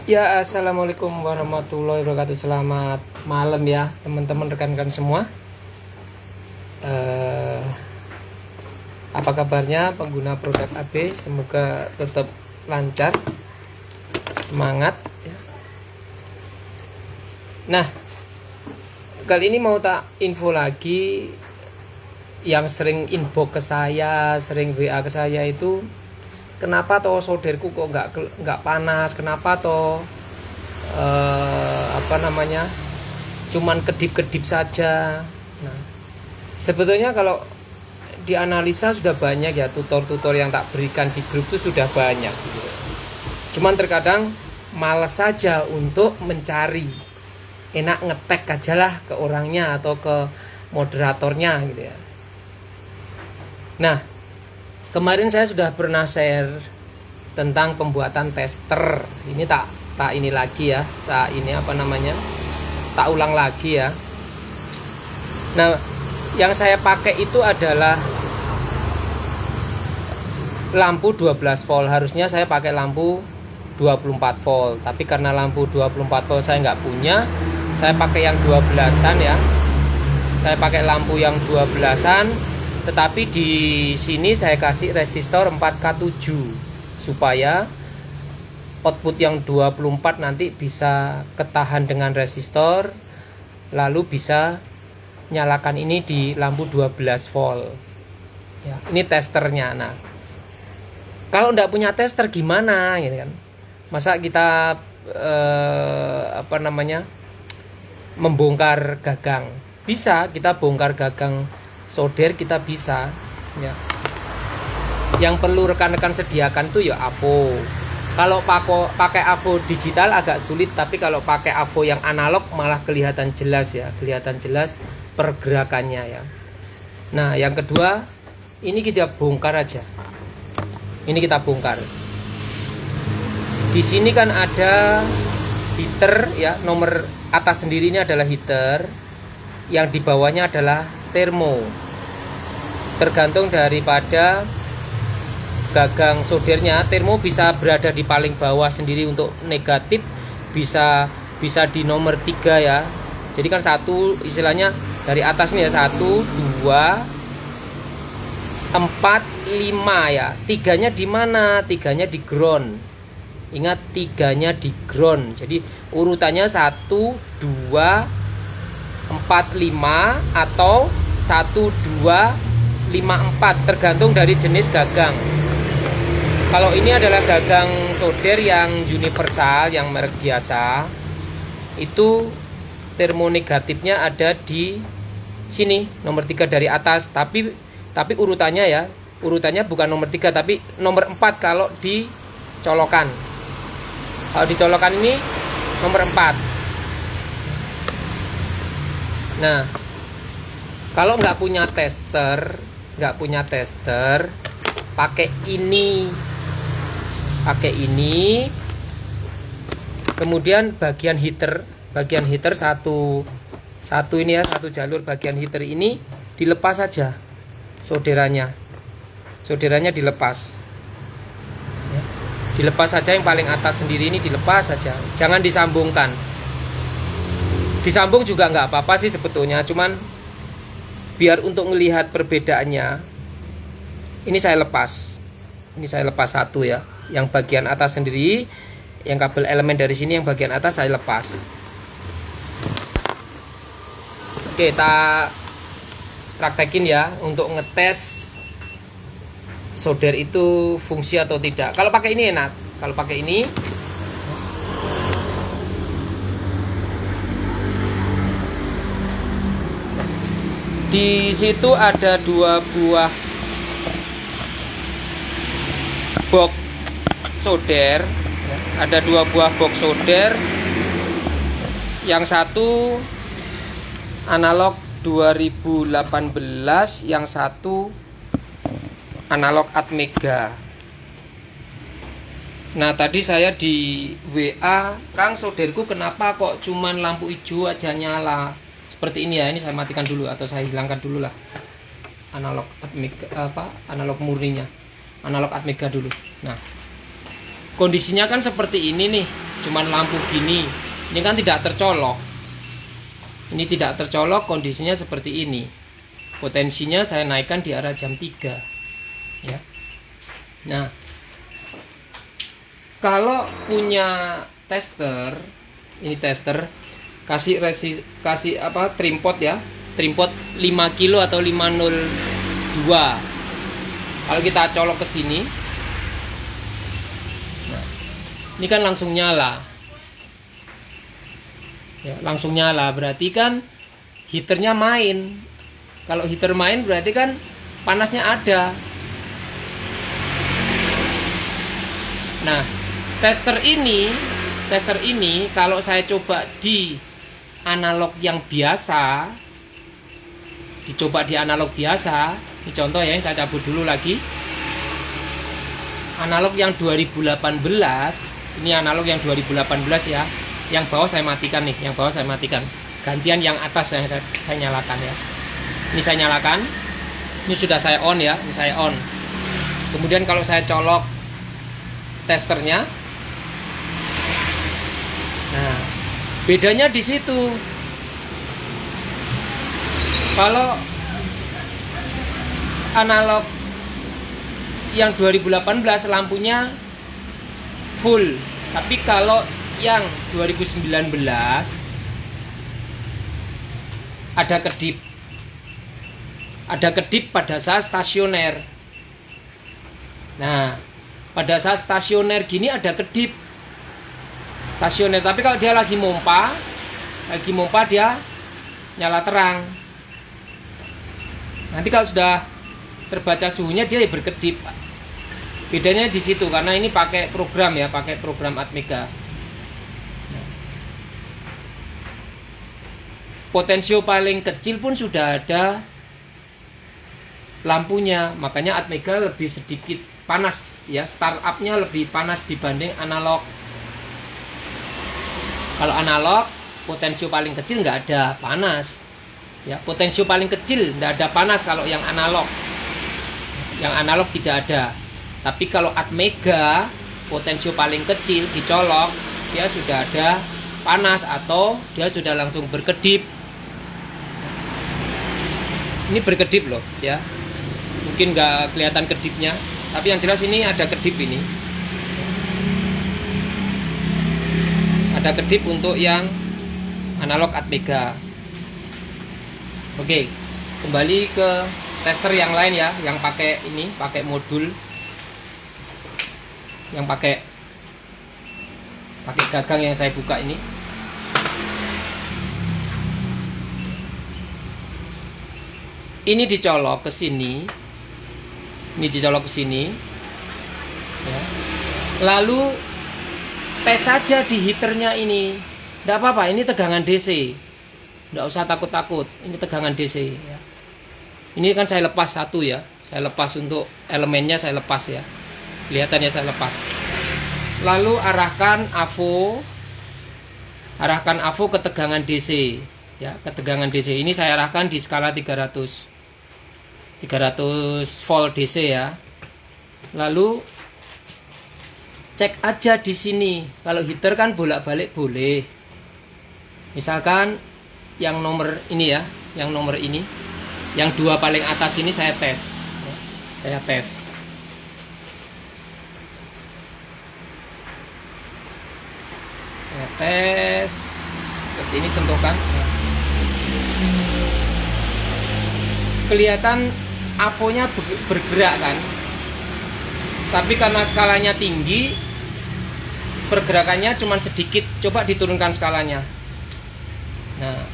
Ya, assalamualaikum warahmatullahi wabarakatuh. Selamat malam ya, teman-teman rekan-rekan semua. Eh, Apa kabarnya pengguna produk AB? Semoga tetap lancar, semangat. Ya. Nah, kali ini mau tak info lagi yang sering inbox ke saya, sering WA ke saya itu. Kenapa toh solderku kok nggak panas? Kenapa toh cuman kedip-kedip saja? Nah, sebetulnya kalau dianalisa sudah banyak ya, tutor-tutor yang tak berikan di grup itu sudah banyak gitu. Cuman terkadang malas saja untuk mencari, enak ngetek aja lah ke orangnya atau ke moderatornya gitu ya. Nah, kemarin saya sudah pernah share tentang pembuatan tester. Ini tak ini lagi ya, tak ulang lagi ya. Nah, yang saya pakai itu adalah lampu 12 volt. Harusnya saya pakai lampu 24 volt, tapi karena lampu 24 volt saya nggak punya, saya pakai yang 12-an ya. Saya pakai lampu yang 12-an, tetapi di sini saya kasih resistor 4K7 supaya output yang 24 nanti bisa ketahan dengan resistor, lalu bisa nyalakan ini di lampu 12 volt ya. Ini testernya. Nah, kalau enggak punya tester gimana gitu kan, masa kita membongkar gagang? Bisa, kita bongkar gagang solder, kita bisa ya. Yang perlu rekan-rekan sediakan tuh ya AVO. Kalau pakai AVO digital agak sulit, tapi kalau pakai AVO yang analog malah kelihatan jelas ya, kelihatan jelas pergerakannya ya. Nah, yang kedua, ini kita bongkar aja. Ini kita bongkar. Di sini kan ada heater ya, nomor atas sendiri ini adalah heater, yang di bawahnya adalah termo. Tergantung daripada gagang soldernya, termo bisa berada di paling bawah sendiri untuk negatif, bisa di nomor 3 ya. Jadi kan satu, istilahnya dari atas nih ya, 1, 2, 4, 5 ya. Tiganya di mana? Tiganya di ground. Ingat, tiganya di ground. Jadi urutannya 1, 2, 4, 5 atau 1, 2, 5, 4, tergantung dari jenis gagang. Kalau ini adalah gagang solder yang universal, yang merek biasa, itu termonegatifnya ada di sini, nomor 3 dari atas. Tapi urutannya ya, urutannya bukan nomor 3 tapi nomor 4 kalau dicolokan. Kalau dicolokan ini nomor 4. Nah, kalau nggak punya tester, pakai ini. Kemudian bagian heater satu ini ya, satu jalur bagian heater ini dilepas saja solderannya dilepas ya. Dilepas saja, yang paling atas sendiri ini dilepas saja, jangan disambungkan. Disambung juga nggak apa-apa sih sebetulnya, cuman biar untuk melihat perbedaannya, ini saya lepas satu ya, yang bagian atas sendiri, yang kabel elemen dari sini yang bagian atas saya lepas. Oke, kita praktekin ya untuk ngetes solder itu fungsi atau tidak. Kalau pakai ini enak, kalau pakai ini di situ ada 2 buah box solder ya. Ada 2 buah box solder. Yang satu analog 2018, yang satu analog Atmega. Nah, tadi saya di WA, "Kang, solderku kenapa kok cuman lampu hijau aja nyala?" Seperti ini ya. Ini saya matikan dulu atau saya hilangkan dulu lah analog Atmega, analog murninya, analog Atmega dulu. Nah, kondisinya kan seperti ini nih. cuman lampu gini, ini kan tidak tercolok. Ini tidak tercolok, kondisinya seperti ini. Potensinya saya naikkan di arah jam 3 ya. Nah, kalau punya tester, ini tester, kasih trimpot ya, trimpot 5 kilo atau 502. Kalau kita colok ke sini, nah, ini kan langsung nyala ya, langsung nyala, berarti kan heaternya main. Kalau heater main berarti kan panasnya ada. Nah, tester ini kalau saya coba di analog yang biasa, dicoba di analog biasa, ini contoh ya, saya cabut dulu lagi. Analog yang 2018, ini analog yang 2018 ya. Yang bawah saya matikan nih, yang bawah saya matikan. Gantian yang atas yang saya nyalakan ya. Ini saya nyalakan. Ini sudah saya on ya, ini saya on. Kemudian kalau saya colok testernya, nah, bedanya di situ. Kalau analog yang 2018 lampunya full, tapi kalau yang 2019 ada kedip pada saat stasioner. Nah, pada saat stasioner gini ada kedip stasioner, tapi kalau dia lagi mompa dia nyala terang. Nanti kalau sudah terbaca suhunya dia berkedip. Bedanya di situ, karena ini pakai program ya, pakai program Atmega. Potensio paling kecil pun sudah ada lampunya, makanya Atmega lebih sedikit panas ya, startupnya lebih panas dibanding analog. Kalau analog potensio paling kecil nggak ada panas ya, potensio paling kecil nggak ada panas kalau yang analog tidak ada. Tapi kalau Atmega potensio paling kecil dicolok dia sudah ada panas atau dia sudah langsung berkedip. Ini berkedip loh ya, mungkin nggak kelihatan kedipnya, tapi yang jelas ini ada kedip. Ini ada kedip untuk yang analog Atmega. Oke, kembali ke tester yang lain ya, yang pakai ini, pakai modul, yang pakai gagang yang saya buka ini. Ini dicolok ke sini, ya. Lalu tes saja di heaternya ini, tidak apa-apa. Ini tegangan DC, tidak usah takut-takut. Ini tegangan DC. Ya. Ini kan saya lepas satu ya, saya lepas untuk elemennya, saya lepas ya, kelihatannya saya lepas. Lalu arahkan AVO ke tegangan DC, ya, ke tegangan DC. Ini saya arahkan di skala 300 volt DC ya. Lalu cek aja di sini. Kalau heater kan bolak-balik boleh. Misalkan yang nomor ini ya, yang nomor ini, yang dua paling atas ini saya tes. Saya tes. Seperti ini tentukan. Kelihatan AVO-nya bergerak kan, tapi karena skalanya tinggi, pergerakannya cuma sedikit. Coba diturunkan skalanya. Nah,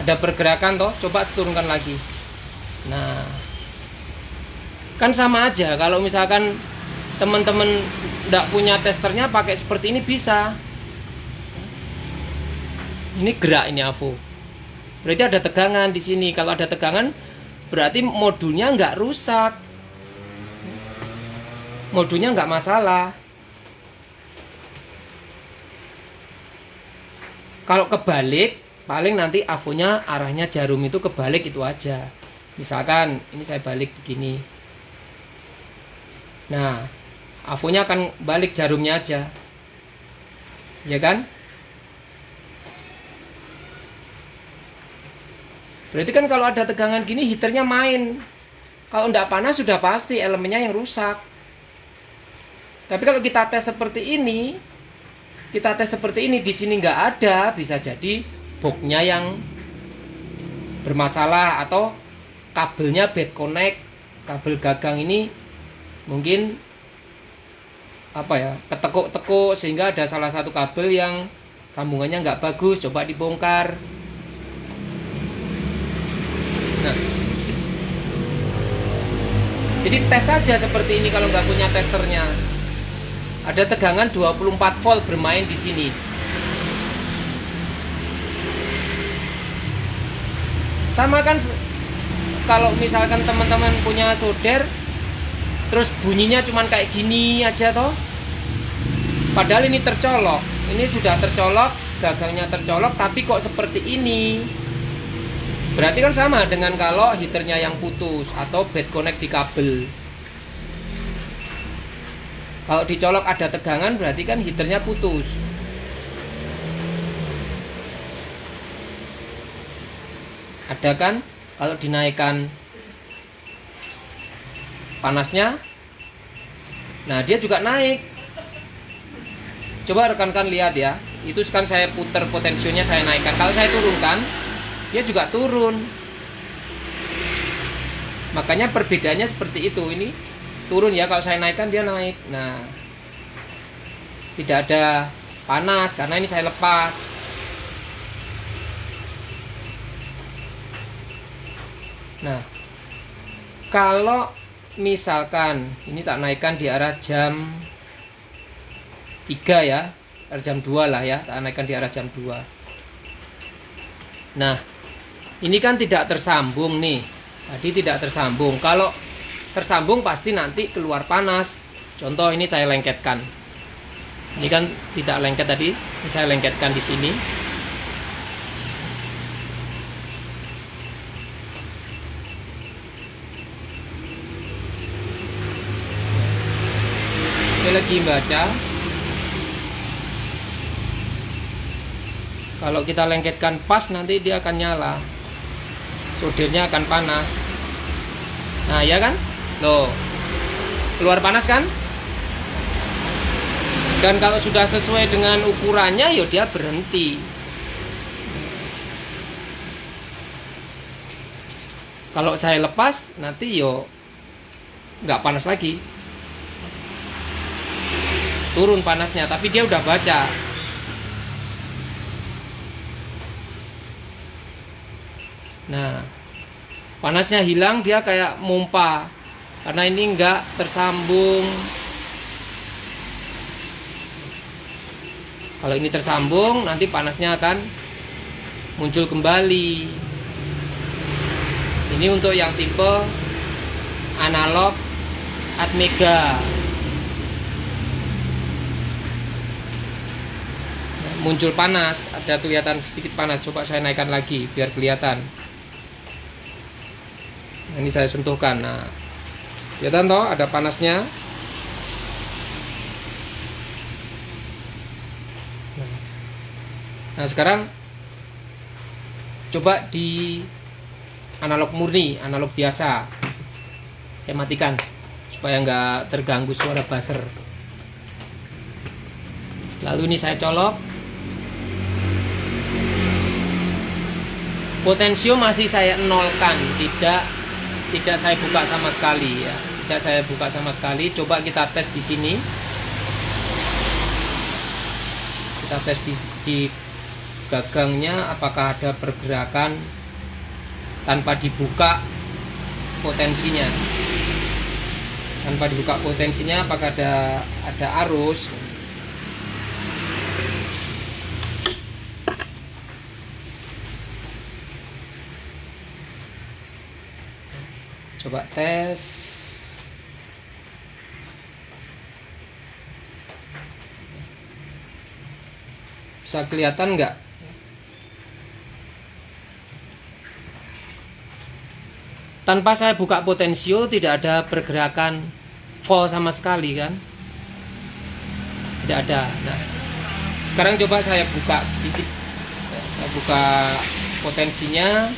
ada pergerakan toh, coba turunkan lagi. Nah, kan sama aja. Kalau misalkan teman-teman tidak punya testernya, pakai seperti ini bisa. Ini gerak, ini AVO. Berarti ada tegangan di sini. Kalau ada tegangan, berarti modulnya nggak rusak, modulnya nggak masalah. Kalau kebalik, paling nanti AVO-nya arahnya jarum itu kebalik, itu aja. Misalkan ini saya balik begini, nah AVO-nya akan balik jarumnya aja. ya kan? Berarti kan kalau ada tegangan gini heaternya main. Kalau tidak panas sudah pasti elemennya yang rusak. Tapi kalau kita tes seperti ini, di sini nggak ada, bisa jadi boxnya yang bermasalah atau kabelnya bad connect, kabel gagang ini mungkin ketekuk-tekuk sehingga ada salah satu kabel yang sambungannya nggak bagus, coba dibongkar. Nah, jadi tes saja seperti ini kalau nggak punya testernya. Ada tegangan 24 volt bermain di sini. Sama kan kalau misalkan teman-teman punya solder terus bunyinya cuman kayak gini aja toh. Padahal ini tercolok. Ini sudah tercolok, gagangnya tercolok tapi kok seperti ini. Berarti kan sama dengan kalau heaternya yang putus atau bad connect di kabel. Kalau dicolok ada tegangan berarti kan heaternya putus. Ada kan kalau dinaikkan panasnya, nah dia juga naik. Coba rekan-rekan lihat ya, itu kan saya putar potensionya, saya naikkan. Kalau saya turunkan, dia juga turun. Makanya perbedaannya seperti itu. Ini turun ya, kalau saya naikkan dia naik. Nah, tidak ada panas karena ini saya lepas. Nah, kalau misalkan ini tak naikkan di arah jam 3 ya, arah jam 2 lah ya, tak naikkan di arah jam 2. Nah, ini kan tidak tersambung nih. Tadi tidak tersambung. Kalau tersambung pasti nanti keluar panas. Contoh ini saya lengketkan. Ini kan tidak lengket tadi, ini saya lengketkan di sini. Saya lagi baca. Kalau kita lengketkan pas nanti dia akan nyala. Soldernya akan panas. Nah, ya kan? Loh. Keluar panas kan? Dan kalau sudah sesuai dengan ukurannya, ya dia berhenti. Kalau saya lepas, nanti yo nggak panas lagi. Turun panasnya, tapi dia udah baca. Nah, panasnya hilang, dia kayak mompa. Karena ini nggak tersambung. Kalau ini tersambung, nanti panasnya akan muncul kembali. Ini untuk yang tipe analog Atmega. Muncul panas, ada kelihatan sedikit panas. Coba saya naikkan lagi biar kelihatan. Ini saya sentuhkan. Nah, kelihatan toh ada panasnya. Nah, sekarang coba di analog murni, analog biasa. Saya matikan supaya nggak terganggu suara buzzer. Lalu ini saya colok. Potensio masih saya nolkan, tidak saya buka sama sekali ya. Tidak saya buka sama sekali. Coba kita tes di sini. Kita tes di gagangnya apakah ada pergerakan tanpa dibuka potensinya. Tanpa dibuka potensinya apakah ada arus. Coba tes. Bisa kelihatan nggak? Tanpa saya buka potensio tidak ada pergerakan volt sama sekali kan? Tidak ada. Nah, Sekarang coba saya buka sedikit, saya buka potensinya,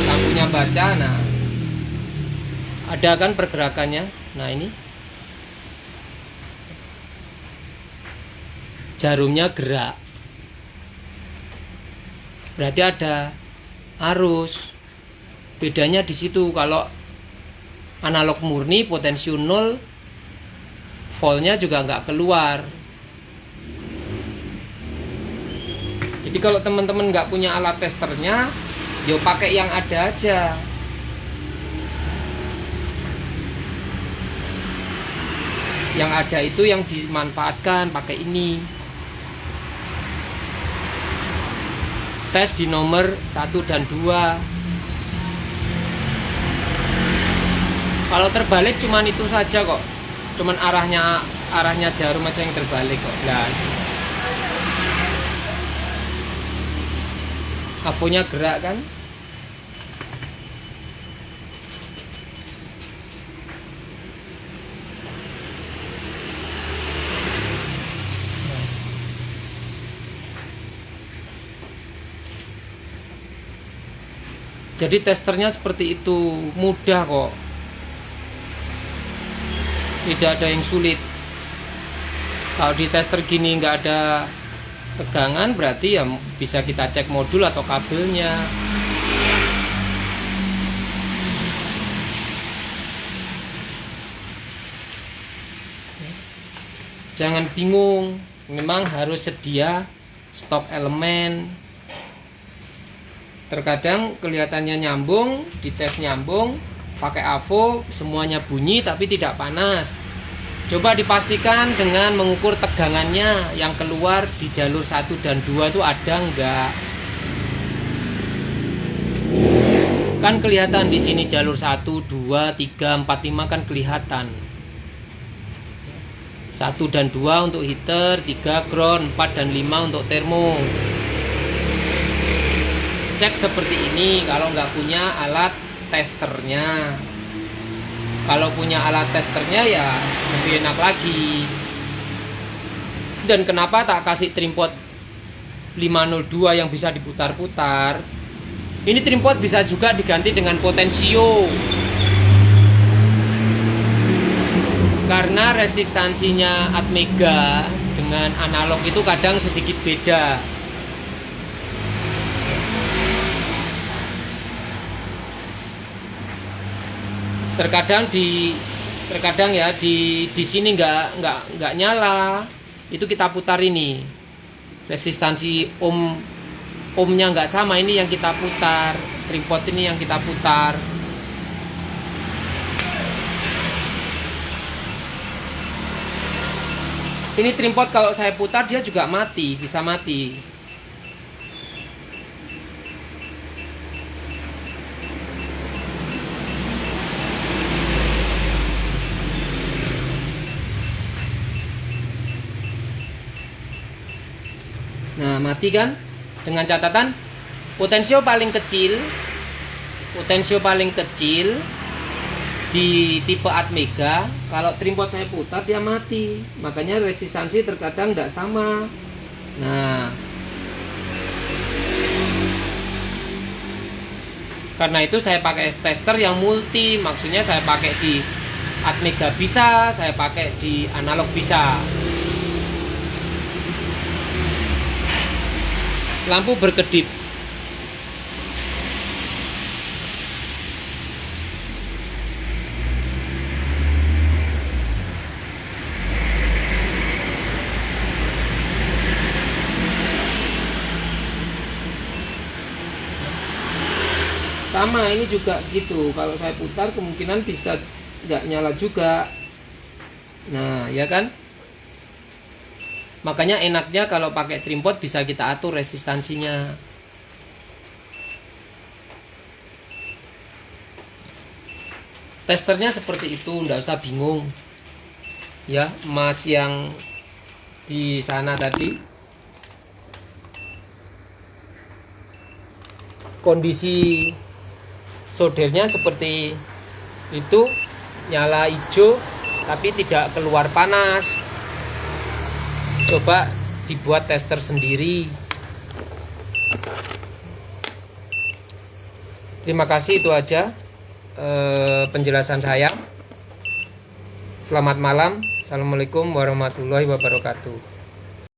lampunya baca. Nah, ada kan pergerakannya. Nah, ini jarumnya gerak, berarti ada arus. Bedanya di situ. Kalau analog murni potensi 0, voltnya juga nggak keluar. Jadi kalau teman-teman nggak punya alat testernya, yo pakai yang ada aja. Yang ada itu yang dimanfaatkan, pakai ini. Tes di nomor 1 dan 2. Kalau terbalik cuman itu saja kok. Cuman arahnya jarum aja yang terbalik kok. Nah, avonya gerak kan? Jadi testernya seperti itu, mudah kok. Tidak ada yang sulit. Kalau di tester gini nggak ada tegangan, berarti ya bisa kita cek modul atau kabelnya. Jangan bingung, memang harus sedia stok elemen. Terkadang kelihatannya nyambung, dites nyambung, pakai avo, semuanya bunyi tapi tidak panas. Coba dipastikan dengan mengukur tegangannya yang keluar di jalur 1 dan 2 itu ada enggak. Kan kelihatan di sini jalur 1, 2, 3, 4, 5 kan kelihatan. 1 dan 2 untuk heater, 3 ground, 4 dan 5 untuk termo. Cek seperti ini kalau nggak punya alat testernya. Kalau punya alat testernya ya lebih enak lagi. Dan kenapa tak kasih trimpot 502 yang bisa diputar-putar? Ini trimpot bisa juga diganti dengan potensio, karena resistansinya Atmega dengan analog itu kadang sedikit beda. Terkadang ya di sini nggak nyala, itu kita putar ini, resistansi ohmnya nggak sama, ini yang kita putar, trimpot ini yang kita putar. Ini trimpot kalau saya putar dia juga mati, bisa mati. Nah, mati kan? Dengan catatan potensio paling kecil di tipe Atmega, kalau trimpot saya putar dia mati. Makanya resistansi terkadang tidak sama. Nah, karena itu saya pakai tester yang multi. Maksudnya saya pakai di Atmega bisa, saya pakai di analog bisa. Lampu berkedip. Sama, ini juga gitu. Kalau saya putar kemungkinan bisa nggak nyala juga. Nah, ya kan? Makanya enaknya kalau pakai trimpot bisa kita atur resistansinya. Testernya seperti itu, nggak usah bingung. Ya, Mas yang di sana tadi, kondisi soldernya seperti itu, nyala hijau tapi tidak keluar panas. coba dibuat tester sendiri. Terima kasih, itu aja penjelasan saya. Selamat malam. Assalamualaikum warahmatullahi wabarakatuh.